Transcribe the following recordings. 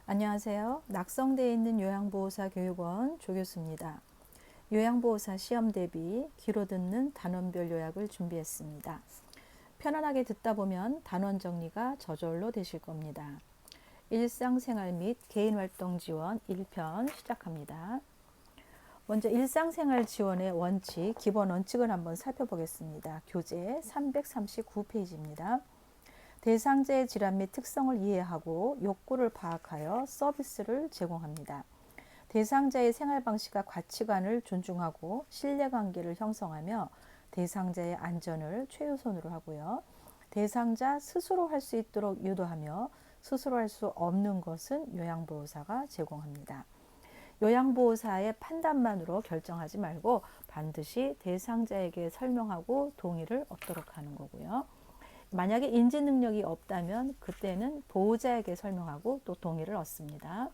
안녕하세요. 낙성대에 있는 요양보호사 교육원 조교수입니다. 요양보호사 시험 대비 귀로 듣는 단원별 요약을 준비했습니다. 편안하게 듣다 보면 단원 정리가 저절로 되실 겁니다. 일상생활 및 개인활동 지원 1편 시작합니다. 먼저 일상생활 지원의 원칙, 기본 원칙을 한번 살펴보겠습니다. 교재 339페이지입니다. 대상자의 질환 및 특성을 이해하고 욕구를 파악하여 서비스를 제공합니다. 대상자의 생활 방식과 가치관을 존중하고 신뢰관계를 형성하며 대상자의 안전을 최우선으로 하고요. 대상자 스스로 할 수 있도록 유도하며 스스로 할 수 없는 것은 요양보호사가 제공합니다. 요양보호사의 판단만으로 결정하지 말고 반드시 대상자에게 설명하고 동의를 얻도록 하는 거고요. 만약에 인지 능력이 없다면 그때는 보호자에게 설명하고 또 동의를 얻습니다.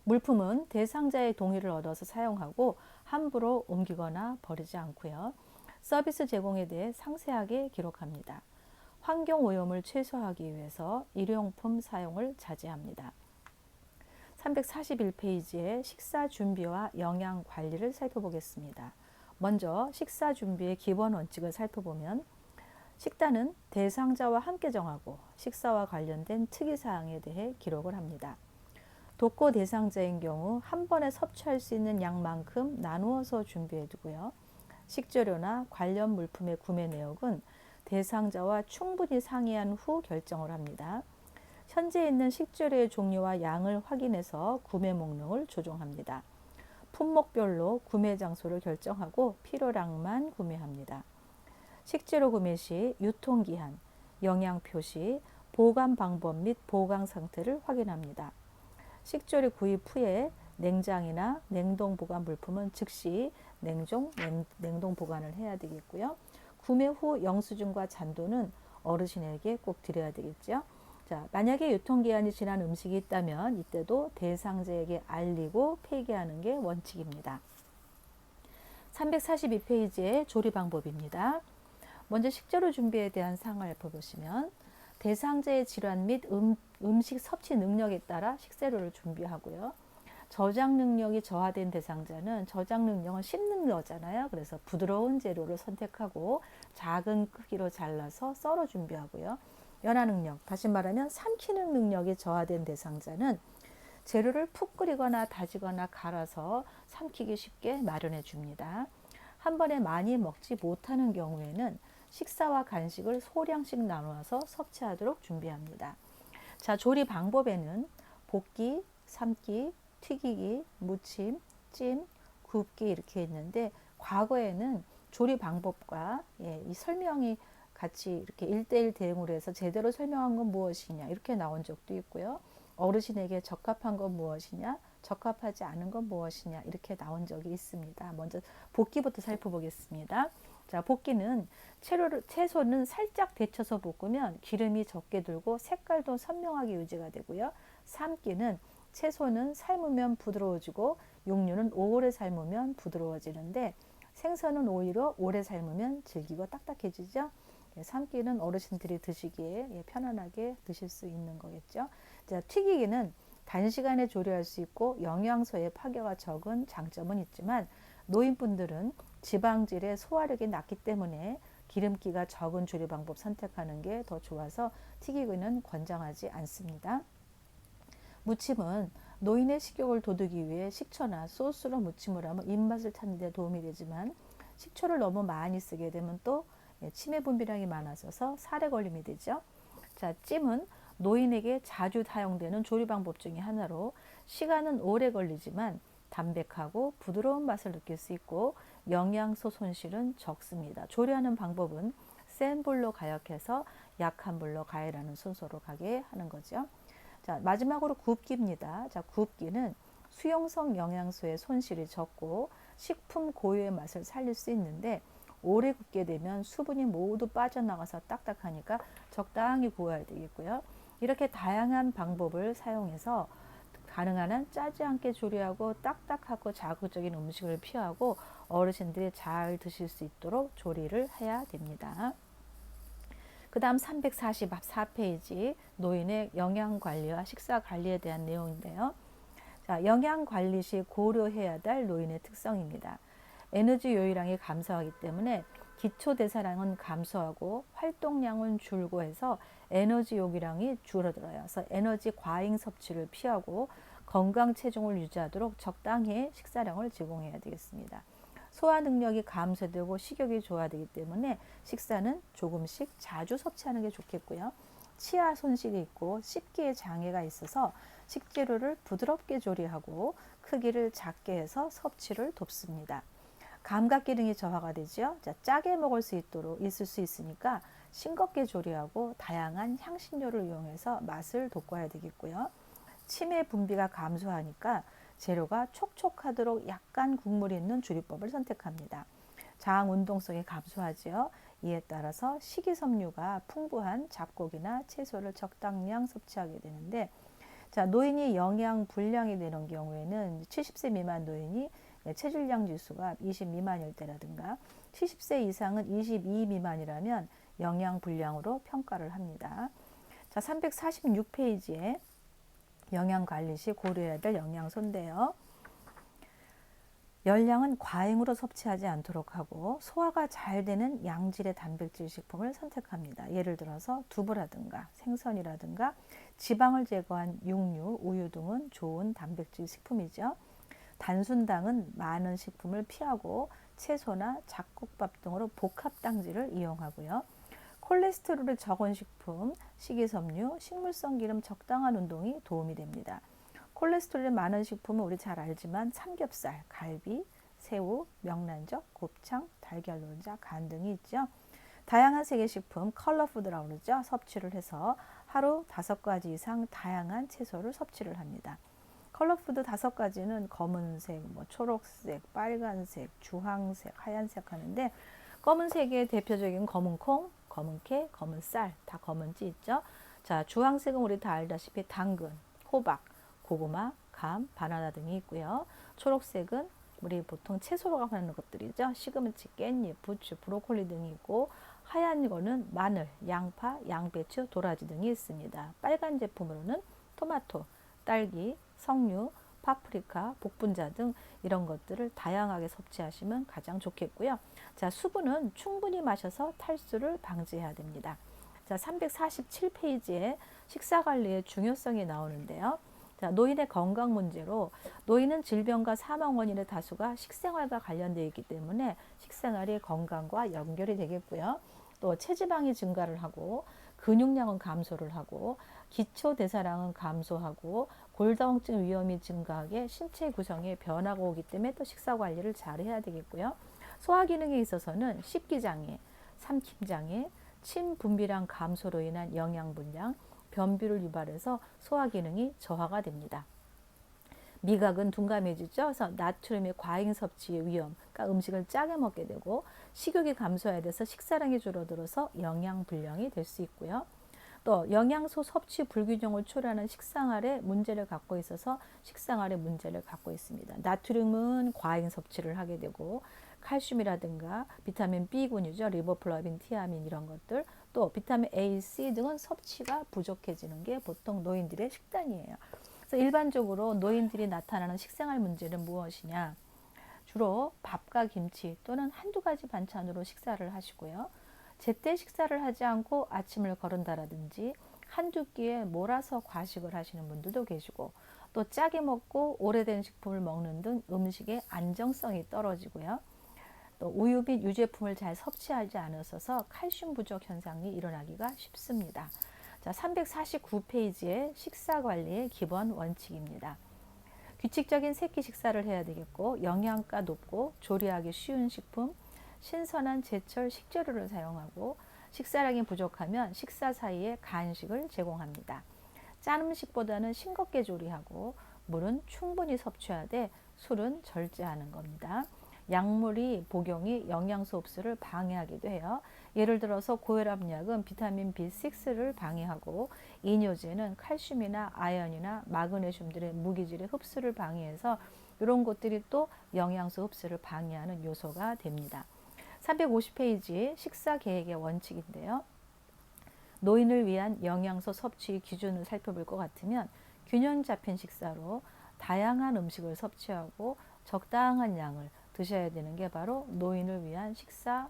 물품은 대상자의 동의를 얻어서 사용하고 함부로 옮기거나 버리지 않고요. 서비스 제공에 대해 상세하게 기록합니다. 환경 오염을 최소화하기 위해서 일회용품 사용을 자제합니다. 341페이지에 식사 준비와 영양 관리를 살펴보겠습니다. 먼저 식사 준비의 기본 원칙을 살펴보면 식단은 대상자와 함께 정하고 식사와 관련된 특이사항에 대해 기록을 합니다. 독거 대상자인 경우 한 번에 섭취할 수 있는 양만큼 나누어서 준비해 두고요. 식재료나 관련 물품의 구매 내역은 대상자와 충분히 상의한 후 결정을 합니다. 현재 있는 식재료의 종류와 양을 확인해서 구매 목록을 조정합니다. 품목별로 구매 장소를 결정하고 필요량만 구매합니다. 식재료 구매 시 유통기한, 영양 표시, 보관 방법 및 보관 상태를 확인합니다. 식재료 구입 후에 냉장이나 냉동 보관 물품은 즉시 냉동 보관을 해야 되겠고요. 구매 후 영수증과 잔도는 어르신에게 꼭 드려야 되겠죠. 자, 만약에 유통기한이 지난 음식이 있다면 이때도 대상자에게 알리고 폐기하는 게 원칙입니다. 342페이지의 조리 방법입니다. 먼저 식재료 준비에 대한 사항을 보시면 대상자의 질환 및 음식 섭취 능력에 따라 식재료를 준비하고요. 저장 능력이 저하된 대상자는 저장 능력은 씹는 거잖아요. 그래서 부드러운 재료를 선택하고 작은 크기로 잘라서 썰어 준비하고요. 연화 능력, 다시 말하면 삼키는 능력이 저하된 대상자는 재료를 푹 끓이거나 다지거나 갈아서 삼키기 쉽게 마련해 줍니다. 한 번에 많이 먹지 못하는 경우에는 식사와 간식을 소량씩 나누어서 섭취하도록 준비합니다. 자, 조리 방법에는 볶기, 삶기, 튀기기, 무침, 찜, 굽기 이렇게 있는데 과거에는 조리 방법과 이 설명이 같이 이렇게 1대1 대응으로 해서 제대로 설명한 건 무엇이냐 이렇게 나온 적도 있고요. 어르신에게 적합한 건 무엇이냐, 적합하지 않은 건 무엇이냐 이렇게 나온 적이 있습니다. 먼저 볶기부터 살펴보겠습니다. 자, 볶기는 채소는 살짝 데쳐서 볶으면 기름이 적게 들고 색깔도 선명하게 유지가 되고요. 삶기는 채소는 삶으면 부드러워지고 육류는 오래 삶으면 부드러워지는데 생선은 오히려 오래 삶으면 질기고 딱딱해지죠. 삶기는 어르신들이 드시기에 편안하게 드실 수 있는 거겠죠. 자, 튀기기는 단시간에 조리할 수 있고 영양소의 파괴가 적은 장점은 있지만 노인분들은 지방질의 소화력이 낮기 때문에 기름기가 적은 조리 방법 선택하는 게 더 좋아서 튀기기는 권장하지 않습니다. 무침은 노인의 식욕을 돋우기 위해 식초나 소스로 무침을 하면 입맛을 찾는 데 도움이 되지만 식초를 너무 많이 쓰게 되면 또 치매 분비량이 많아져서 살에 걸림이 되죠. 자, 찜은 노인에게 자주 사용되는 조리 방법 중에 하나로 시간은 오래 걸리지만 담백하고 부드러운 맛을 느낄 수 있고 영양소 손실은 적습니다. 조리하는 방법은 센 불로 가열해서 약한 불로 가열하는 순서로 가게 하는 거죠. 자, 마지막으로 굽기입니다. 자, 굽기는 수용성 영양소의 손실이 적고 식품 고유의 맛을 살릴 수 있는데 오래 굽게 되면 수분이 모두 빠져나가서 딱딱하니까 적당히 구워야 되겠고요. 이렇게 다양한 방법을 사용해서 가능한 한 짜지 않게 조리하고 딱딱하고 자극적인 음식을 피하고 어르신들이 잘 드실 수 있도록 조리를 해야 됩니다. 그 다음 344페이지 노인의 영양관리와 식사관리에 대한 내용인데요. 자, 영양관리 시 고려해야 될 노인의 특성입니다. 에너지 요일량이 감소하기 때문에 기초대사량은 감소하고 활동량은 줄고 해서 에너지 요구량이 줄어들어요. 그래서 에너지 과잉 섭취를 피하고 건강 체중을 유지하도록 적당히 식사량을 제공해야 되겠습니다. 소화 능력이 감소되고 식욕이 좋아지기 때문에 식사는 조금씩 자주 섭취하는 게 좋겠고요. 치아 손실이 있고 씹기에 장애가 있어서 식재료를 부드럽게 조리하고 크기를 작게 해서 섭취를 돕습니다. 감각 기능이 저하가 되죠. 자, 짜게 먹을 수 있도록 있을 수 있으니까 싱겁게 조리하고 다양한 향신료를 이용해서 맛을 돋궈야 되겠고요. 치매 분비가 감소하니까 재료가 촉촉하도록 약간 국물이 있는 조리법을 선택합니다. 장 운동성이 감소하지요. 이에 따라서 식이섬유가 풍부한 잡곡이나 채소를 적당량 섭취하게 되는데, 자, 노인이 영양 불량이 되는 경우에는 70세 미만 노인이 체질량 지수가 20 미만일 때라든가 70세 이상은 22 미만이라면 영양 불량으로 평가를 합니다. 자, 346페이지에 영양관리 시 고려해야 될 영양소인데요. 열량은 과잉으로 섭취하지 않도록 하고 소화가 잘 되는 양질의 단백질 식품을 선택합니다. 예를 들어서 두부라든가 생선이라든가 지방을 제거한 육류, 우유 등은 좋은 단백질 식품이죠. 단순당은 많은 식품을 피하고 채소나 잡곡밥 등으로 복합당질을 이용하고요. 콜레스테롤이 적은 식품, 식이섬유, 식물성 기름 적당한 운동이 도움이 됩니다. 콜레스테롤이 많은 식품은 우리 잘 알지만 삼겹살, 갈비, 새우, 명란젓, 곱창, 달걀 노른자, 간 등이 있죠. 다양한 색의 식품, 컬러푸드라고 그러죠. 섭취를 해서 하루 5가지 이상 다양한 채소를 섭취를 합니다. 컬러푸드 5가지는 검은색, 초록색, 빨간색, 주황색, 하얀색 하는데 검은색의 대표적인 검은콩, 검은깨, 검은쌀, 다 검은지 있죠. 자, 주황색은 우리 다 알다시피 당근, 호박, 고구마, 감, 바나나 등이 있고요. 초록색은 우리 보통 채소로 하는 것들이죠. 시금치, 깻잎, 부추, 브로콜리 등이 있고 하얀 거는 마늘, 양파, 양배추, 도라지 등이 있습니다. 빨간 제품으로는 토마토, 딸기, 석류, 파프리카, 복분자 등 이런 것들을 다양하게 섭취하시면 가장 좋겠고요. 자, 수분은 충분히 마셔서 탈수를 방지해야 됩니다. 자, 347페이지에 식사관리의 중요성이 나오는데요. 자, 노인의 건강 문제로 노인은 질병과 사망 원인의 다수가 식생활과 관련되어 있기 때문에 식생활이 건강과 연결이 되겠고요. 또 체지방이 증가를 하고 근육량은 감소를 하고 기초 대사량은 감소하고 골다공증 위험이 증가하게 신체 구성에 변화가 오기 때문에 또 식사 관리를 잘 해야 되겠고요. 소화 기능에 있어서는 식기장애, 삼킴장애, 침 분비량 감소로 인한 영양 불량, 변비를 유발해서 소화 기능이 저하가 됩니다. 미각은 둔감해지죠. 그래서 나트륨의 과잉 섭취의 위험, 그러니까 음식을 짜게 먹게 되고 식욕이 감소해야 돼서 식사량이 줄어들어서 영양 불량이 될 수 있고요. 또 영양소 섭취 불균형을 초래하는 식생활에 문제를 갖고 있어서 식생활에 문제를 갖고 있습니다. 나트륨은 과잉 섭취를 하게 되고 칼슘이라든가 비타민 B군이죠. 리보플라빈, 티아민 이런 것들, 또 비타민 A, C 등은 섭취가 부족해지는 게 보통 노인들의 식단이에요. 그래서 일반적으로 노인들이 나타나는 식생활 문제는 무엇이냐? 주로 밥과 김치 또는 한두 가지 반찬으로 식사를 하시고요. 제때 식사를 하지 않고 아침을 거른다라든지 한두 끼에 몰아서 과식을 하시는 분들도 계시고 또 짜게 먹고 오래된 식품을 먹는 등 음식의 안정성이 떨어지고요. 또 우유 및 유제품을 잘 섭취하지 않으셔서 칼슘 부족 현상이 일어나기가 쉽습니다. 자, 349페이지의 식사관리의 기본 원칙입니다. 규칙적인 새끼 식사를 해야 되겠고 영양가 높고 조리하기 쉬운 식품, 신선한 제철 식재료를 사용하고 식사량이 부족하면 식사 사이에 간식을 제공합니다. 짠 음식보다는 싱겁게 조리하고 물은 충분히 섭취하되 술은 절제하는 겁니다. 약물이 복용이 영양소 흡수를 방해하기도 해요. 예를 들어서 고혈압약은 비타민 B6를 방해하고 이뇨제는 칼슘이나 아연이나 마그네슘들의 무기질의 흡수를 방해해서 이런 것들이 또 영양소 흡수를 방해하는 요소가 됩니다. 350페이지 식사 계획의 원칙인데요. 노인을 위한 영양소 섭취 기준을 살펴볼 것 같으면 균형 잡힌 식사로 다양한 음식을 섭취하고 적당한 양을 드셔야 되는 게 바로 노인을 위한 식사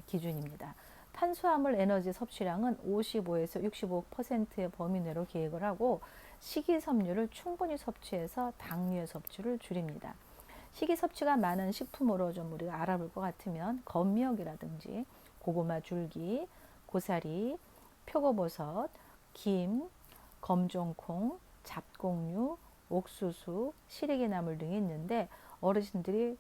기준입니다. 탄수화물 에너지 섭취량은 55에서 65%의 범위 내로 계획을 하고 식이섬유를 충분히 섭취해서 당류의 섭취를 줄입니다. 식이 섭취가 많은 식품으로 좀 우리가 알아볼 것 같으면 건미역이라든지 고구마 줄기, 고사리, 표고버섯, 김, 검정콩, 잡곡류, 옥수수, 시래기나물 등이 있는데 어르신들이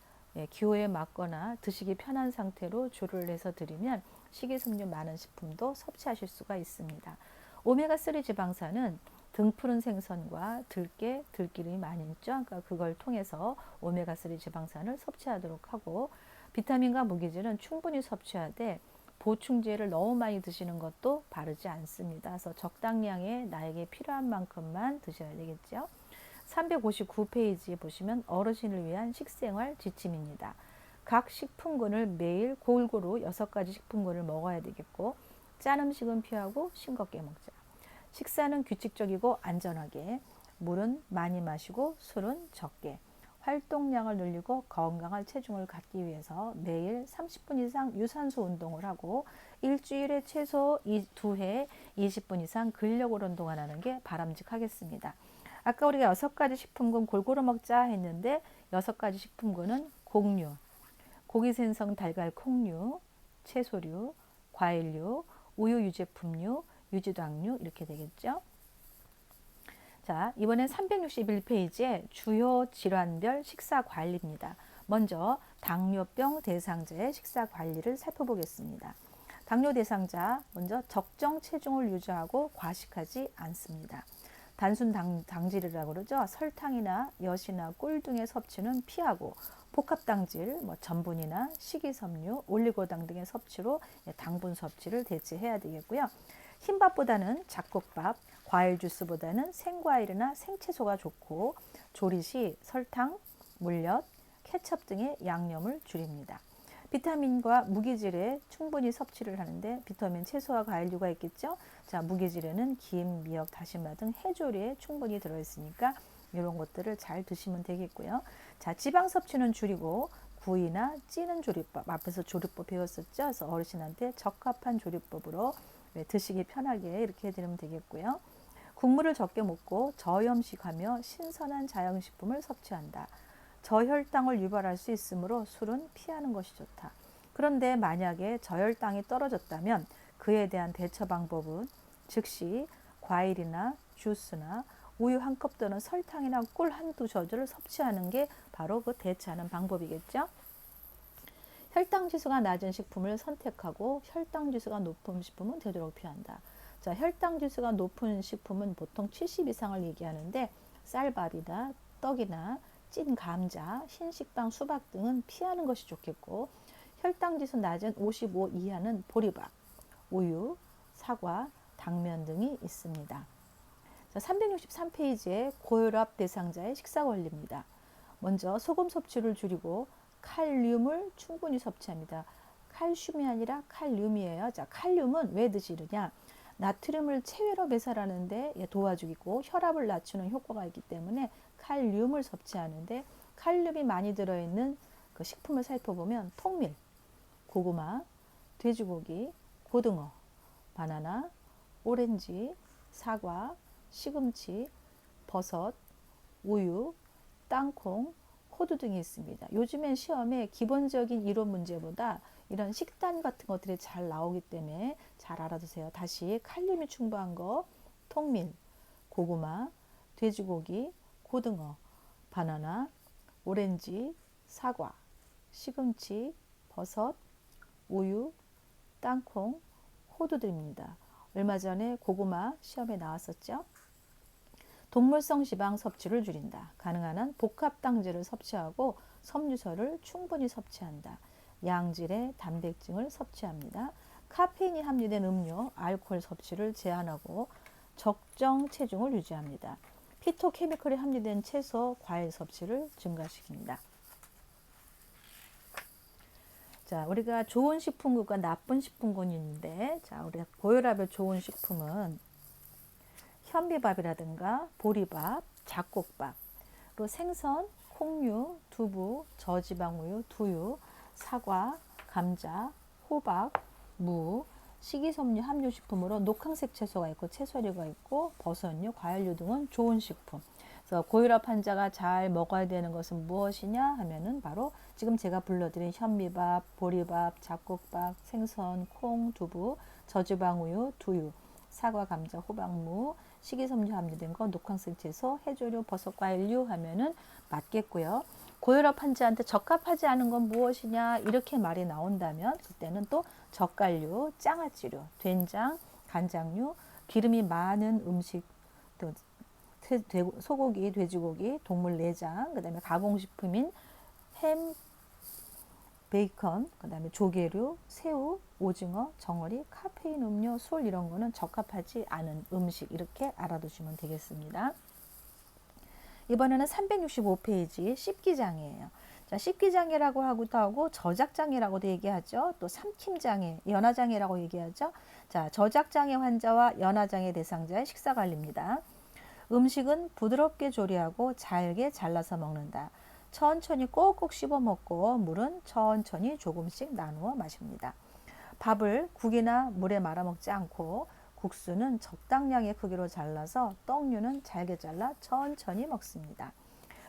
기호에 맞거나 드시기 편한 상태로 조리를 해서 드리면 식이섬유 많은 식품도 섭취하실 수가 있습니다. 오메가3 지방산은 등푸른 생선과 들깨, 들기름이 많이 있죠. 그러니까 그걸 통해서 오메가3 지방산을 섭취하도록 하고 비타민과 무기질은 충분히 섭취하되 보충제를 너무 많이 드시는 것도 바르지 않습니다. 그래서 적당량의 나에게 필요한 만큼만 드셔야 되겠죠. 359페이지에 보시면 어르신을 위한 식생활 지침입니다. 각 식품군을 매일 골고루 6가지 식품군을 먹어야 되겠고 짠 음식은 피하고 싱겁게 먹자. 식사는 규칙적이고 안전하게, 물은 많이 마시고 술은 적게, 활동량을 늘리고 건강한 체중을 갖기 위해서 매일 30분 이상 유산소 운동을 하고 일주일에 최소 2회 20분 이상 근력을 운동을 하는 게 바람직하겠습니다. 아까 우리가 6가지 식품군 골고루 먹자 했는데 6가지 식품군은 곡류, 고기, 생선, 달걀, 콩류, 채소류, 과일류, 우유, 유제품류, 유지당류 이렇게 되겠죠. 자, 이번엔 361페이지에 주요 질환별 식사 관리입니다. 먼저 당뇨병 대상자의 식사 관리를 살펴보겠습니다. 당뇨 대상자 먼저 적정 체중을 유지하고 과식하지 않습니다. 단순 당질이라고 그러죠. 설탕이나 엿이나 꿀 등의 섭취는 피하고 복합당질, 전분이나 식이섬유, 올리고당 등의 섭취로 당분 섭취를 대체해야 되겠고요. 흰밥보다는 잡곡밥, 과일 주스보다는 생과일이나 생채소가 좋고 조리 시 설탕, 물엿, 케첩 등의 양념을 줄입니다. 비타민과 무기질에 충분히 섭취를 하는데 비타민, 채소와 과일류가 있겠죠. 자, 무기질에는 김, 미역, 다시마 등 해조류에 충분히 들어있으니까 이런 것들을 잘 드시면 되겠고요. 자, 지방 섭취는 줄이고 구이나 찌는 조리법, 앞에서 조리법 배웠었죠. 그래서 어르신한테 적합한 조리법으로 드시기 편하게 이렇게 해드리면 되겠고요. 국물을 적게 먹고 저염식하며 신선한 자연식품을 섭취한다. 저혈당을 유발할 수 있으므로 술은 피하는 것이 좋다. 그런데 만약에 저혈당이 떨어졌다면 그에 대한 대처 방법은 즉시 과일이나 주스나 우유 한 컵 또는 설탕이나 꿀 한두 젖을 섭취하는 게 바로 그 대처하는 방법이겠죠. 혈당 지수가 낮은 식품을 선택하고 혈당 지수가 높은 식품은 되도록 피한다. 자, 혈당 지수가 높은 식품은 보통 70 이상을 얘기하는데 쌀밥이나 떡이나 찐 감자, 흰식빵, 수박 등은 피하는 것이 좋겠고 혈당 지수 낮은 55 이하는 보리밥, 우유, 사과, 당면 등이 있습니다. 자, 363페이지에 고혈압 대상자의 식사 원리입니다. 먼저 소금 섭취를 줄이고 칼륨을 충분히 섭취합니다. 칼슘이 아니라 칼륨이에요. 자, 칼륨은 왜 드시느냐? 나트륨을 체외로 배설하는데 도와주고 혈압을 낮추는 효과가 있기 때문에 칼륨을 섭취하는데 칼륨이 많이 들어있는 그 식품을 살펴보면 통밀, 고구마, 돼지고기, 고등어, 바나나, 오렌지, 사과, 시금치, 버섯, 우유, 땅콩, 호두 등이 있습니다. 요즘엔 시험에 기본적인 이론 문제보다 이런 식단 같은 것들이 잘 나오기 때문에 잘 알아두세요. 다시 칼륨이 충분한 거 통밀, 고구마, 돼지고기, 고등어, 바나나, 오렌지, 사과, 시금치, 버섯, 우유, 땅콩, 호두들입니다. 얼마 전에 고구마 시험에 나왔었죠. 동물성 지방 섭취를 줄인다. 가능한 한 복합당질을 섭취하고 섬유소를 충분히 섭취한다. 양질의 단백질을 섭취합니다. 카페인이 함유된 음료, 알코올 섭취를 제한하고 적정 체중을 유지합니다. 피토케미컬이 함유된 채소, 과일 섭취를 증가시킵니다. 자, 우리가 좋은 식품군과 나쁜 식품군이 있는데, 자, 우리가 고혈압에 좋은 식품은 현미밥이라든가 보리밥, 잡곡밥, 그리고 생선, 콩류, 두부, 저지방우유, 두유, 사과, 감자, 호박, 무, 식이섬유 함유식품으로 녹황색 채소가 있고 채소류가 있고 버섯류, 과일류 등은 좋은 식품. 그래서 고혈압 환자가 잘 먹어야 되는 것은 무엇이냐 하면은 바로 지금 제가 불러드린 현미밥, 보리밥, 잡곡밥, 생선, 콩, 두부, 저지방우유, 두유, 사과, 감자, 호박, 무, 식이섬유 함유된 거, 녹황색 채소, 해조류, 버섯, 과일류 하면은 맞겠고요. 고혈압 환자한테 적합하지 않은 건 무엇이냐 이렇게 말이 나온다면 그때는 또 젓갈류, 장아찌류, 된장, 간장류, 기름이 많은 음식, 또 소고기, 돼지고기, 동물 내장, 그 다음에 가공식품인 햄, 베이컨, 그 다음에 조개류, 새우, 오징어, 정어리, 카페인 음료, 술 이런 거는 적합하지 않은 음식 이렇게 알아두시면 되겠습니다. 이번에는 365페이지 씹기장애예요. 자, 씹기장애라고 하고도 하고 저작장애라고도 얘기하죠. 또 삼킴장애, 연화장애라고 얘기하죠. 자, 저작장애 환자와 연화장애 대상자의 식사관리입니다. 음식은 부드럽게 조리하고 잘게 잘라서 먹는다. 천천히 꼭꼭 씹어 먹고 물은 천천히 조금씩 나누어 마십니다. 밥을 국이나 물에 말아 먹지 않고 국수는 적당량의 크기로 잘라서 떡류는 잘게 잘라 천천히 먹습니다.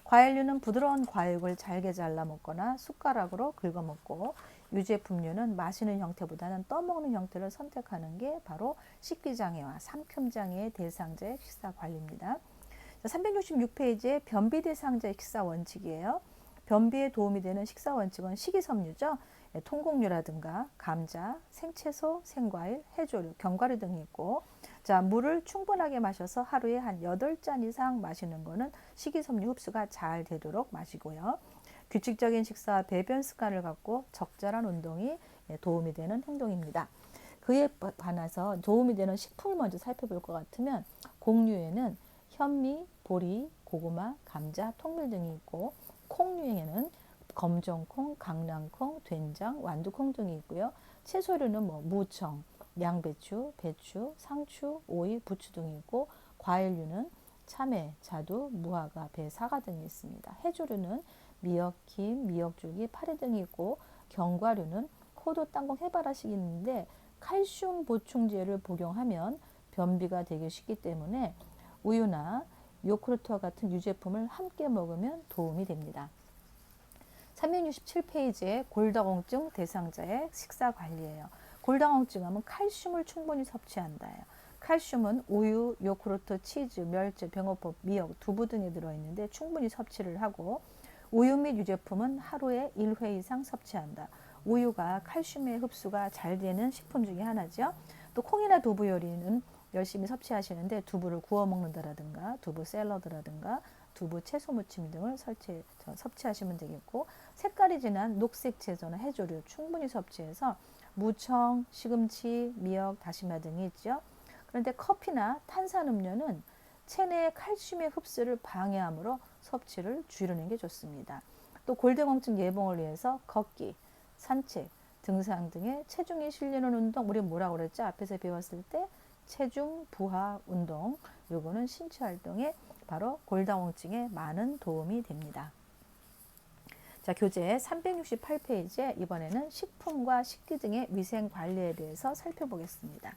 과일류는 부드러운 과육을 잘게 잘라 먹거나 숟가락으로 긁어 먹고 유제품류는 마시는 형태보다는 떠먹는 형태를 선택하는 게 바로 식기장애와 삼킴장애의 대상자의 식사 관리입니다. 366페이지에 변비 대상자의 식사 원칙이에요. 변비에 도움이 되는 식사 원칙은 식이섬유죠. 통곡류라든가 감자, 생채소, 생과일, 해조류, 견과류 등이 있고, 자, 물을 충분하게 마셔서 하루에 한 8잔 이상 마시는 것은 식이섬유 흡수가 잘 되도록 마시고요. 규칙적인 식사와 배변 습관을 갖고 적절한 운동이 도움이 되는 행동입니다. 그에 관해서 도움이 되는 식품을 먼저 살펴볼 것 같으면 곡류에는 현미, 보리, 고구마, 감자, 통밀 등이 있고 콩류에는 검정콩, 강낭콩, 된장, 완두콩 등이 있고요. 채소류는 무청, 양배추, 배추, 상추, 오이, 부추 등이 있고 과일류는 참외, 자두, 무화과, 배, 사과 등이 있습니다. 해조류는 미역, 김, 미역줄기, 파래 등이 있고 견과류는 포도, 땅콩, 해바라식이 있는데 칼슘 보충제를 복용하면 변비가 되기 쉽기 때문에 우유나 요구르트와 같은 유제품을 함께 먹으면 도움이 됩니다. 367페이지에 골다공증 대상자의 식사 관리예요. 골다공증 하면 칼슘을 충분히 섭취한다예요. 칼슘은 우유, 요구르트, 치즈, 멸치, 병어법, 미역, 두부 등에 들어있는데 충분히 섭취를 하고 우유 및 유제품은 하루에 1회 이상 섭취한다. 우유가 칼슘의 흡수가 잘 되는 식품 중에 하나죠. 또 콩이나 두부 요리는 열심히 섭취하시는데 두부를 구워 먹는다라든가 두부 샐러드라든가 두부 채소 무침 등을 섭취하시면 되겠고 색깔이 진한 녹색 채소나 해조류 충분히 섭취해서 무청, 시금치, 미역, 다시마 등이 있죠. 그런데 커피나 탄산음료는 체내의 칼슘의 흡수를 방해하므로 섭취를 줄이는 게 좋습니다. 또 골다공증 예방을 위해서 걷기, 산책, 등산 등의 체중이 실리는 운동, 우리 뭐라고 그랬죠? 앞에서 배웠을 때 체중 부하 운동, 요거는 신체 활동에 바로 골다공증에 많은 도움이 됩니다. 자, 교재 368페이지에 이번에는 식품과 식기 등의 위생 관리에 대해서 살펴보겠습니다.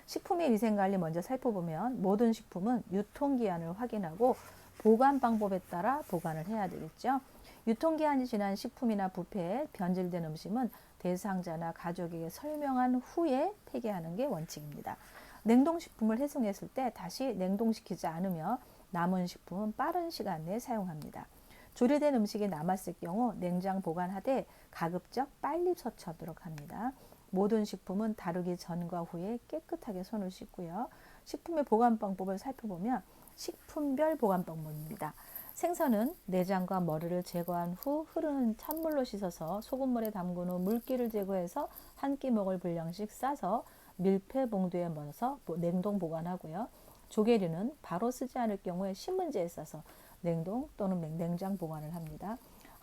식품의 위생 관리 먼저 살펴보면 모든 식품은 유통기한을 확인하고 보관 방법에 따라 보관을 해야 되겠죠. 유통기한이 지난 식품이나 뷔페에 변질된 음식은 대상자나 가족에게 설명한 후에 폐기하는 게 원칙입니다. 냉동식품을 해송했을 때 다시 냉동시키지 않으며 남은 식품은 빠른 시간 내에 사용합니다. 조리된 음식이 남았을 경우 냉장 보관하되 가급적 빨리 섭취하도록 합니다. 모든 식품은 다루기 전과 후에 깨끗하게 손을 씻고요. 식품의 보관 방법을 살펴보면 식품별 보관 방법입니다. 생선은 내장과 머리를 제거한 후 흐르는 찬물로 씻어서 소금물에 담근 후 물기를 제거해서 한 끼 먹을 분량씩 싸서 밀폐 봉투에 넣어서 냉동 보관하고요. 조개류는 바로 쓰지 않을 경우에 신문지에 싸서 냉동 또는 냉장 보관을 합니다.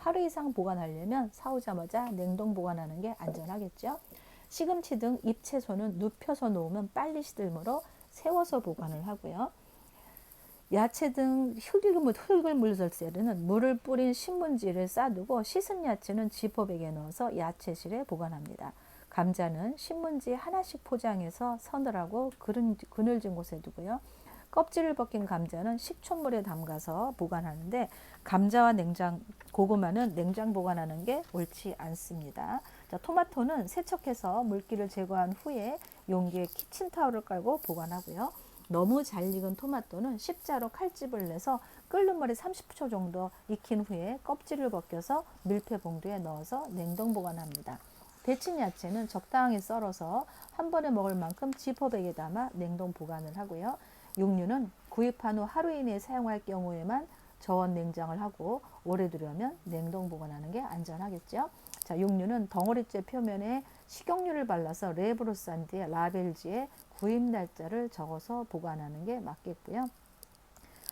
하루 이상 보관하려면 사오자마자 냉동 보관하는 게 안전하겠죠. 시금치 등 잎채소는 눕혀서 놓으면 빨리 시들므로 세워서 보관을 하고요. 야채 등 흙을 물들새는 물을 뿌린 신문지를 싸두고 씻은 야채는 지퍼백에 넣어서 야채실에 보관합니다. 감자는 신문지 하나씩 포장해서 서늘하고 그늘진 곳에 두고요. 껍질을 벗긴 감자는 식초물에 담가서 보관하는데 감자와 고구마는 냉장 보관하는 게 옳지 않습니다. 자, 토마토는 세척해서 물기를 제거한 후에 용기에 키친타올을 깔고 보관하고요. 너무 잘 익은 토마토는 십자로 칼집을 내서 끓는 물에 30초 정도 익힌 후에 껍질을 벗겨서 밀폐 봉투에 넣어서 냉동 보관합니다. 데친 야채는 적당히 썰어서 한 번에 먹을 만큼 지퍼백에 담아 냉동 보관을 하고요. 육류는 구입한 후 하루 이내에 사용할 경우에만 저온 냉장을 하고 오래 두려면 냉동 보관하는 게 안전하겠죠. 자, 육류는 덩어리째 표면에 식용유를 발라서 랩으로 싼 뒤에 라벨지에 구입 날짜를 적어서 보관하는 게 맞겠고요.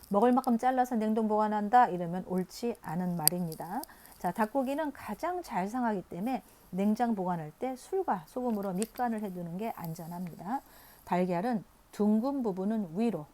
먹을 만큼 잘라서 냉동 보관한다 이러면 옳지 않은 말입니다. 자, 닭고기는 가장 잘 상하기 때문에 냉장 보관할 때 술과 소금으로 밑간을 해두는 게 안전합니다. 달걀은 둥근 부분은 위로,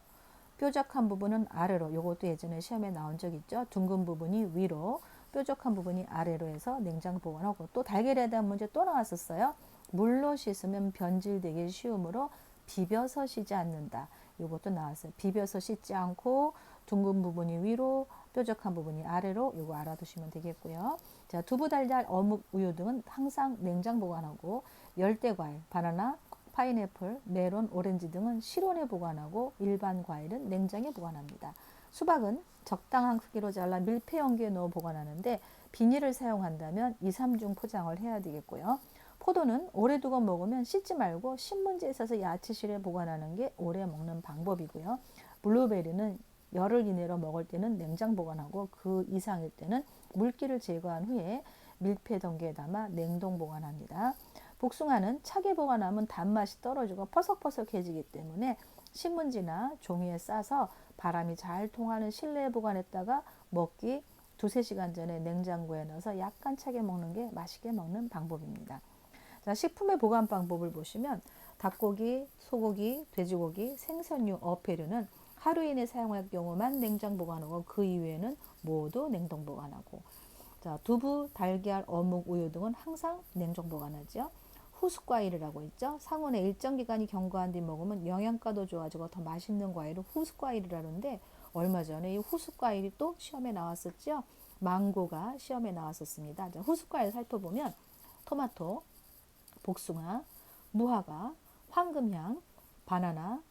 뾰족한 부분은 아래로, 요것도 예전에 시험에 나온 적 있죠. 둥근 부분이 위로, 뾰족한 부분이 아래로 해서 냉장 보관하고, 또 달걀에 대한 문제 또 나왔었어요. 물로 씻으면 변질되기 쉬우므로 비벼서 씻지 않는다. 요것도 나왔어요. 비벼서 씻지 않고 둥근 부분이 위로, 뾰족한 부분이 아래로, 요거 알아두시면 되겠고요. 자, 두부, 달걀, 어묵, 우유 등은 항상 냉장 보관하고, 열대과일, 바나나, 파인애플, 메론, 오렌지 등은 실온에 보관하고 일반 과일은 냉장에 보관합니다. 수박은 적당한 크기로 잘라 밀폐 용기에 넣어 보관하는데 비닐을 사용한다면 2, 3중 포장을 해야 되겠고요. 포도는 오래 두고 먹으면 씻지 말고 신문지에 싸서 야채실에 보관하는 게 오래 먹는 방법이고요. 블루베리는 열흘 이내로 먹을 때는 냉장 보관하고 그 이상일 때는 물기를 제거한 후에 밀폐 동기에 담아 냉동 보관합니다. 복숭아는 차게 보관하면 단맛이 떨어지고 퍼석퍼석해지기 때문에 신문지나 종이에 싸서 바람이 잘 통하는 실내에 보관했다가 먹기 2-3시간 전에 냉장고에 넣어서 약간 차게 먹는 게 맛있게 먹는 방법입니다. 자, 식품의 보관 방법을 보시면 닭고기, 소고기, 돼지고기, 생선류, 어패류는 하루 이내 사용할 경우만 냉장 보관하고 그 이외에는 모두 냉동 보관하고, 자, 두부, 달걀, 어묵, 우유 등은 항상 냉동 보관하죠. 후숙과일이라고 있죠. 상온에 일정 기간이 경과한 뒤 먹으면 영양가도 좋아지고 더 맛있는 과일을 후숙과일이라는데 얼마 전에 이 후숙과일이 또 시험에 나왔었죠. 망고가 시험에 나왔었습니다. 자, 후숙과일 살펴보면 토마토, 복숭아, 무화과, 황금향, 바나나,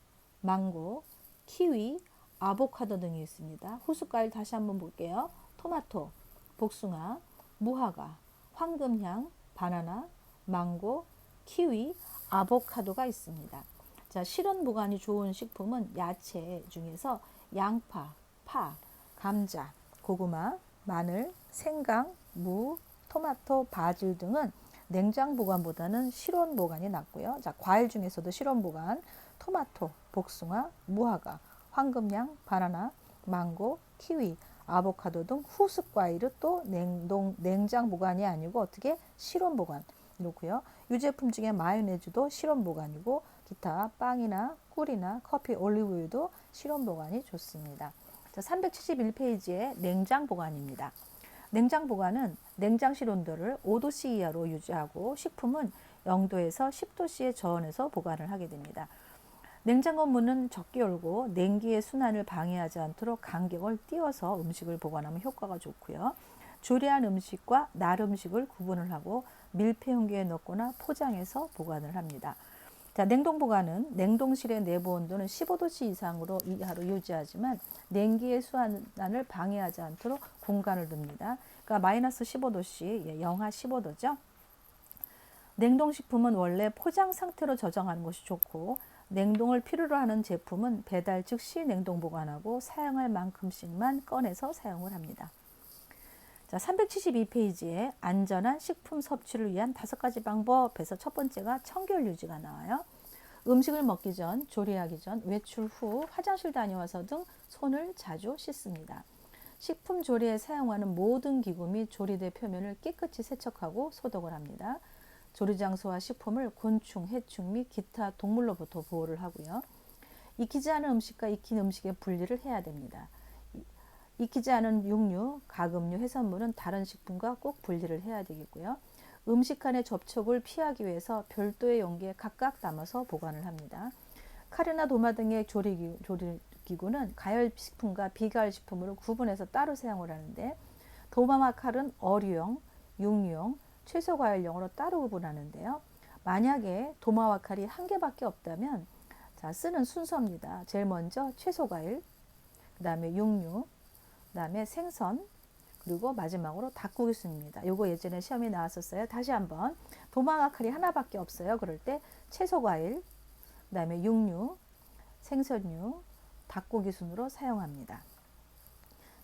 망고, 키위, 아보카도 등이 있습니다. 후숙과일 다시 한번 볼게요. 토마토, 복숭아, 무화과, 황금향, 바나나, 망고, 키위, 아보카도가 있습니다. 자, 실온 보관이 좋은 식품은 야채 중에서 양파, 파, 감자, 고구마, 마늘, 생강, 무, 토마토, 바질 등은 냉장 보관보다는 실온 보관이 낫고요. 자, 과일 중에서도 실온 보관, 토마토, 복숭아, 무화과, 황금향, 바나나, 망고, 키위, 아보카도 등 후숙 과일은 또 냉장 보관이 아니고 어떻게 실온 보관 이렇고요. 유제품 중에 마요네즈도 실온 보관이고 기타 빵이나 꿀이나 커피, 올리브유도 실온 보관이 좋습니다. 자, 371페이지에 냉장 보관입니다. 냉장 보관은 냉장실 온도를 5도씨 이하로 유지하고 식품은 0도에서 10도씨의 저온에서 보관을 하게 됩니다. 냉장고 문은 적게 열고 냉기의 순환을 방해하지 않도록 간격을 띄워서 음식을 보관하면 효과가 좋고요. 조리한 음식과 날 음식을 구분을 하고 밀폐 용기에 넣거나 포장해서 보관을 합니다. 자, 냉동 보관은 냉동실의 내부 온도는 15도씨 이하로 유지하지만 냉기의 순환을 방해하지 않도록 공간을 둡니다. 그러니까 마이너스 15도씨, 영하 15도죠. 냉동식품은 원래 포장 상태로 저장하는 것이 좋고 냉동을 필요로 하는 제품은 배달 즉시 냉동 보관하고 사용할 만큼씩만 꺼내서 사용을 합니다. 자, 372페이지에 안전한 식품 섭취를 위한 5가지 방법에서 첫 번째가 청결 유지가 나와요. 음식을 먹기 전, 조리하기 전, 외출 후, 화장실 다녀와서 등 손을 자주 씻습니다. 식품 조리에 사용하는 모든 기구 및 조리대 표면을 깨끗이 세척하고 소독을 합니다. 조리 장소와 식품을 곤충, 해충 및 기타 동물로부터 보호를 하고요. 익히지 않은 음식과 익힌 음식의 분리를 해야 됩니다. 익히지 않은 육류, 가금류, 해산물은 다른 식품과 꼭 분리를 해야 되겠고요. 음식 간의 접촉을 피하기 위해서 별도의 용기에 각각 담아서 보관을 합니다. 칼이나 도마 등의 조리기구는 가열식품과 비가열식품으로 구분해서 따로 사용을 하는데, 도마와 칼은 어류용, 육류용, 채소과일용으로 따로 구분하는데요. 만약에 도마와 칼이 한 개밖에 없다면 쓰는 순서입니다. 제일 먼저 채소과일, 그 다음에 육류, 그 다음에 생선, 그리고 마지막으로 닭고기순입니다. 요거 예전에 시험에 나왔었어요. 다시 한번, 도마와 칼이 하나밖에 없어요. 그럴 때 채소과일, 그 다음에 육류, 생선류, 닭고기순으로 사용합니다.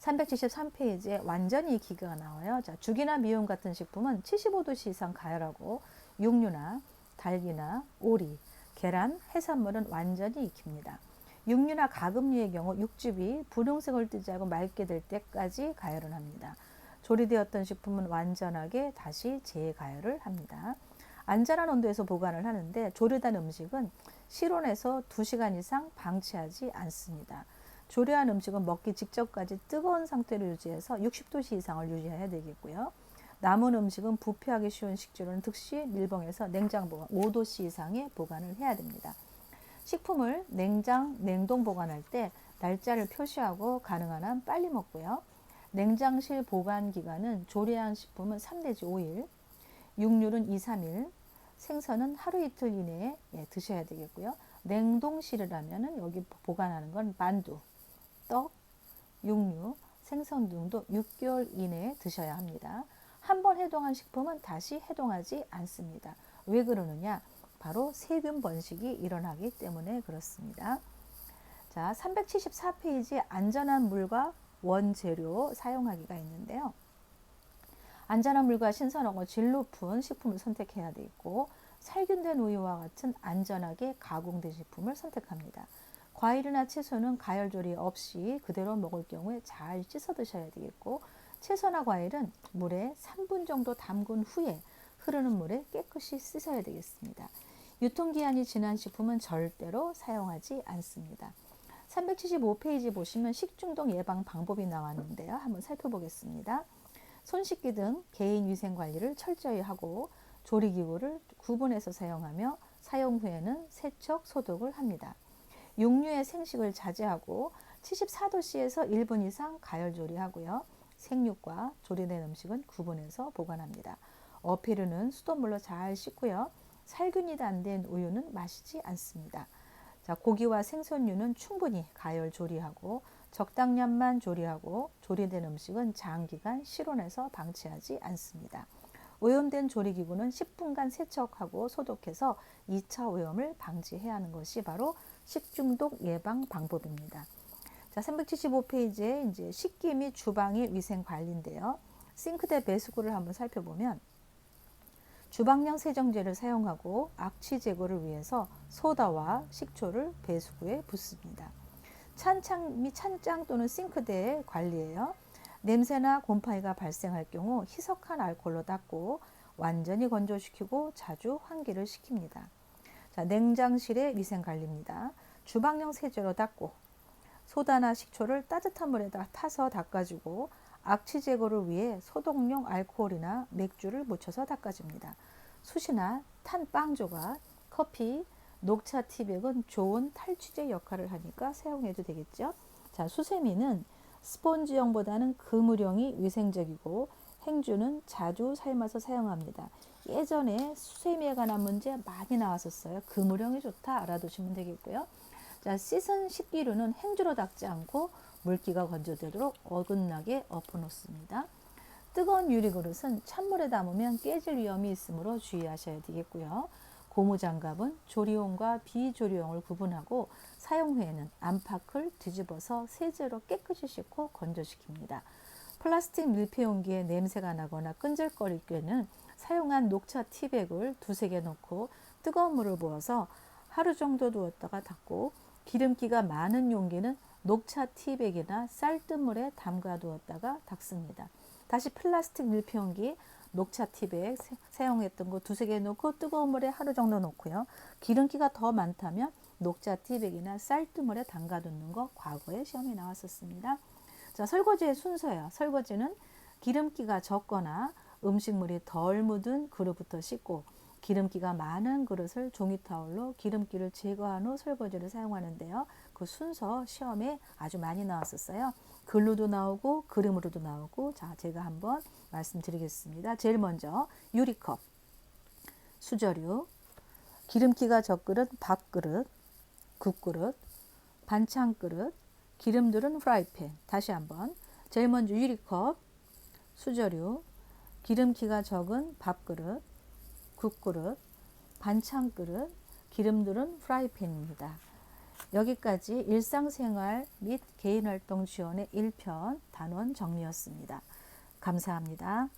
373페이지에 완전히 익히기가 나와요. 자, 죽이나 미음 같은 식품은 75도씨 이상 가열하고, 육류나 닭이나 오리, 계란, 해산물은 완전히 익힙니다. 육류나 가금류의 경우 육즙이 분홍색을 띠지 않고 맑게 될 때까지 가열을 합니다. 조리되었던 식품은 완전하게 다시 재가열을 합니다. 안전한 온도에서 보관을 하는데, 조리된 음식은 실온에서 2시간 이상 방치하지 않습니다. 조리한 음식은 먹기 직전까지 뜨거운 상태로 유지해서 60도씨 이상을 유지해야 되겠고요. 남은 음식은 부패하기 쉬운 식재료는 즉시 밀봉해서 냉장 보관 5도씨 이상의 보관을 해야 됩니다. 식품을 냉동 보관할 때 날짜를 표시하고 가능한 한 빨리 먹고요. 냉장실 보관 기간은 조리한 식품은 3 내지 5일, 육류는 2, 3일, 생선은 하루 이틀 이내에 드셔야 되겠고요. 냉동실이라면 여기 보관하는 건 만두, 떡, 육류, 생선 등도 6개월 이내에 드셔야 합니다. 한번 해동한 식품은 다시 해동하지 않습니다. 왜 그러느냐? 바로 세균 번식이 일어나기 때문에 그렇습니다. 자, 374페이지 안전한 물과 원재료 사용하기가 있는데요. 안전한 물과 신선하고 질 높은 식품을 선택해야 되고, 살균된 우유와 같은 안전하게 가공된 식품을 선택합니다. 과일이나 채소는 가열 조리 없이 그대로 먹을 경우에 잘 씻어 드셔야 되겠고, 채소나 과일은 물에 3분 정도 담근 후에 흐르는 물에 깨끗이 씻어야 되겠습니다. 유통기한이 지난 식품은 절대로 사용하지 않습니다. 375페이지 보시면 식중독 예방 방법이 나왔는데요. 한번 살펴보겠습니다. 손 씻기 등 개인 위생 관리를 철저히 하고, 조리기구를 구분해서 사용하며 사용 후에는 세척, 소독을 합니다. 육류의 생식을 자제하고 74도씨에서 1분 이상 가열 조리하고요. 생육과 조리된 음식은 구분해서 보관합니다. 어피르는 수돗물로 잘 씻고요. 살균이 안 된 우유는 마시지 않습니다. 자, 고기와 생선류는 충분히 가열 조리하고 적당량만 조리하고, 조리된 음식은 장기간 실온에서 방치하지 않습니다. 오염된 조리기구는 10분간 세척하고 소독해서 2차 오염을 방지해야 하는 것이 바로 식중독 예방 방법입니다. 자, 375페이지에 이제 식기 및 주방의 위생 관리인데요. 싱크대 배수구를 한번 살펴보면, 주방용 세정제를 사용하고 악취 제거를 위해서 소다와 식초를 배수구에 붓습니다. 찬장 및 찬장 또는 싱크대의 관리예요. 냄새나 곰팡이가 발생할 경우 희석한 알코올로 닦고 완전히 건조시키고 자주 환기를 시킵니다. 자, 냉장실의 위생 관리입니다. 주방용 세제로 닦고, 소다나 식초를 따뜻한 물에다 타서 닦아주고, 악취 제거를 위해 소독용 알코올이나 맥주를 묻혀서 닦아줍니다. 숯이나 탄 빵 조각, 커피, 녹차 티백은 좋은 탈취제 역할을 하니까 사용해도 되겠죠. 자, 수세미는 스폰지용보다는 그물용이 위생적이고, 행주는 자주 삶아서 사용합니다. 예전에 수세미에 관한 문제 많이 나왔었어요. 그물용이 좋다 알아두시면 되겠고요. 자, 씻은 식기류는 행주로 닦지 않고 물기가 건조되도록 어긋나게 엎어놓습니다. 뜨거운 유리그릇은 찬물에 담으면 깨질 위험이 있으므로 주의하셔야 되겠고요. 고무장갑은 조리용과 비조리용을 구분하고, 사용 후에는 안팎을 뒤집어서 세제로 깨끗이 씻고 건조시킵니다. 플라스틱 밀폐용기에 냄새가 나거나 끈적거릴 때는 사용한 녹차 티백을 2-3개 넣고 뜨거운 물을 부어서 하루 정도 두었다가 닫고, 기름기가 많은 용기는 녹차 티백이나 쌀뜨물에 담가 두었다가 닦습니다. 다시 플라스틱 밀폐용기, 녹차 티백 사용했던 거 두세 개 넣고 뜨거운 물에 하루 정도 놓고요. 기름기가 더 많다면 녹차 티백이나 쌀뜨물에 담가 두는 거 과거에 시험에 나왔었습니다. 자, 설거지의 순서예요. 설거지는 기름기가 적거나 음식물이 덜 묻은 그릇부터 씻고 기름기가 많은 그릇을 종이타올로 기름기를 제거한 후 설거지를 사용하는데요. 그 순서 시험에 아주 많이 나왔었어요. 글로도 나오고 그림으로도 나오고, 자, 제가 한번 말씀드리겠습니다. 제일 먼저 유리컵, 수저류, 기름기가 적그릇 밥그릇, 국그릇, 반찬그릇, 기름들은 프라이팬. 다시 한번 제일 먼저 유리컵, 수저류, 기름기가 적은 밥그릇, 국그릇, 반찬그릇, 기름들은 프라이팬입니다. 여기까지 일상생활 및 개인활동 지원의 1편 단원 정리였습니다. 감사합니다.